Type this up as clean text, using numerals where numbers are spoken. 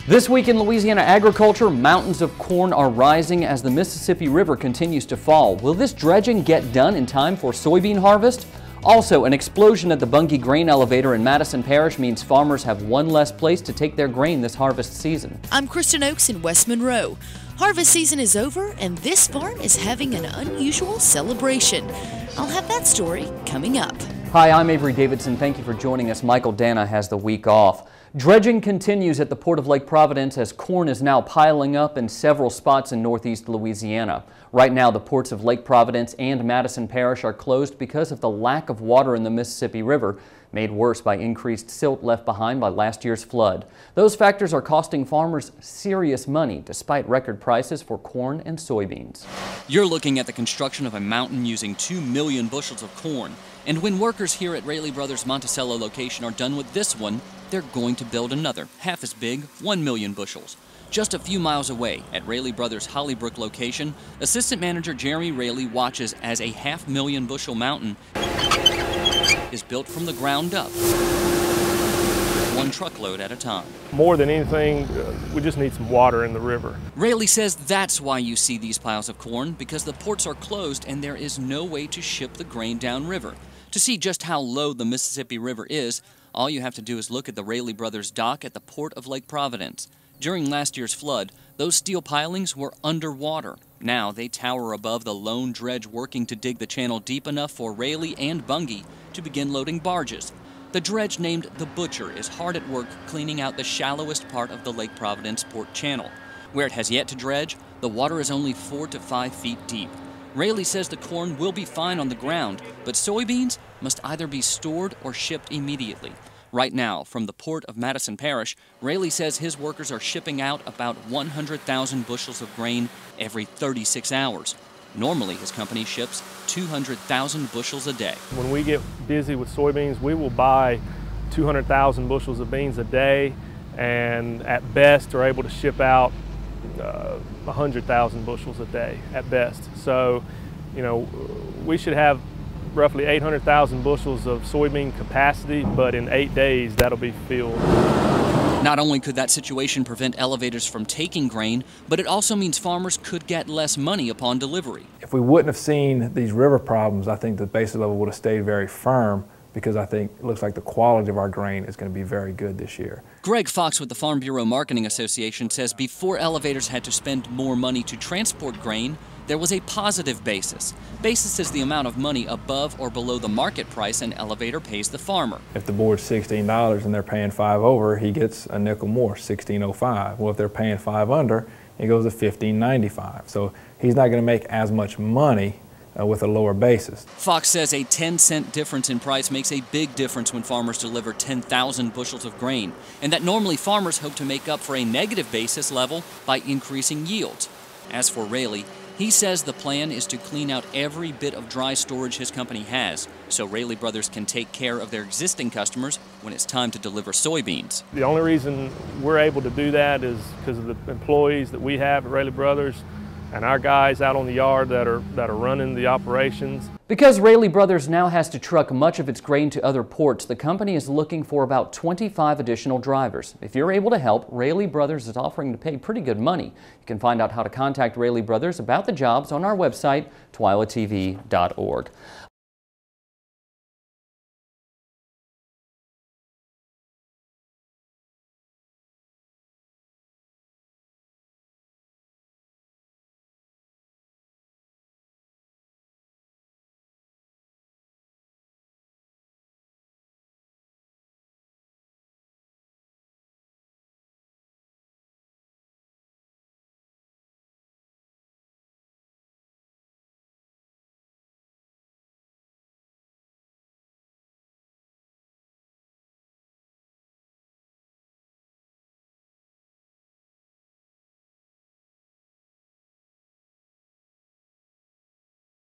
This week in Louisiana agriculture, mountains of corn are rising as the Mississippi River continues to fall. Will this dredging get done in time for soybean harvest? Also, an explosion at the Bungie grain elevator in Madison Parish means farmers have one less place to take their grain this harvest season. I'm Kristen Oakes in West Monroe. Harvest season is over and this farm is having an unusual celebration. I'll have that story coming up. Hi, I'm Avery Davidson. Thank you for joining us. Michael Dana has the week off. Dredging continues at the Port of Lake Providence as corn is now piling up in several spots in northeast Louisiana. Right now, the ports of Lake Providence and Madison Parish are closed because of the lack of water in the Mississippi River, made worse by increased silt left behind by last year's flood. Those factors are costing farmers serious money, despite record prices for corn and soybeans. You're looking at the construction of a mountain using 2 million bushels of corn. And when workers here at Raley Brothers' Monticello location are done with this one, they're going to build another, half as big, 1 million bushels. Just a few miles away at Raley Brothers' Hollybrook location, Assistant Manager Jeremy Raley watches as a 500,000 bushel mountain is built from the ground up, one truckload at a time. More than anything, we just need some water in the river. Raley says that's why you see these piles of corn, because the ports are closed and there is no way to ship the grain downriver. To see just how low the Mississippi River is, all you have to do is look at the Raley Brothers dock at the Port of Lake Providence. During last year's flood, those steel pilings were underwater. Now they tower above the lone dredge working to dig the channel deep enough for Raley and Bungie to begin loading barges. The dredge named the Butcher is hard at work cleaning out the shallowest part of the Lake Providence port channel. Where it has yet to dredge, the water is only 4 to 5 feet deep. Raley says the corn will be fine on the ground, but soybeans must either be stored or shipped immediately. Right now, from the port of Madison Parish, Raley says his workers are shipping out about 100,000 bushels of grain every 36 hours. Normally, his company ships 200,000 bushels a day. When we get busy with soybeans, we will buy 200,000 bushels of beans a day, and at best are able to ship out 100,000 bushels a day at best. So, we should have roughly 800,000 bushels of soybean capacity, but in 8 days that'll be filled. Not only could that situation prevent elevators from taking grain, but it also means farmers could get less money upon delivery. If we wouldn't have seen these river problems, I think the basis level would have stayed very firm, because I think it looks like the quality of our grain is going to be very good this year. Greg Fox with the Farm Bureau Marketing Association says before elevators had to spend more money to transport grain, there was a positive basis. Basis is the amount of money above or below the market price an elevator pays the farmer. If the board's $16 and they're paying 5 over, he gets a nickel more, $16.05. Well, if they're paying 5 under, it goes to $15.95. So he's not going to make as much money with a lower basis. Fox says a 10-cent difference in price makes a big difference when farmers deliver 10,000 bushels of grain, and that normally farmers hope to make up for a negative basis level by increasing yields. As for Raley, he says the plan is to clean out every bit of dry storage his company has, so Raley Brothers can take care of their existing customers when it's time to deliver soybeans. The only reason we're able to do that is because of the employees that we have at Raley Brothers and our guys out on the yard that are running the operations. Because Raley Brothers now has to truck much of its grain to other ports, the company is looking for about 25 additional drivers. If you're able to help, Raley Brothers is offering to pay pretty good money. You can find out how to contact Raley Brothers about the jobs on our website, twilatv.org.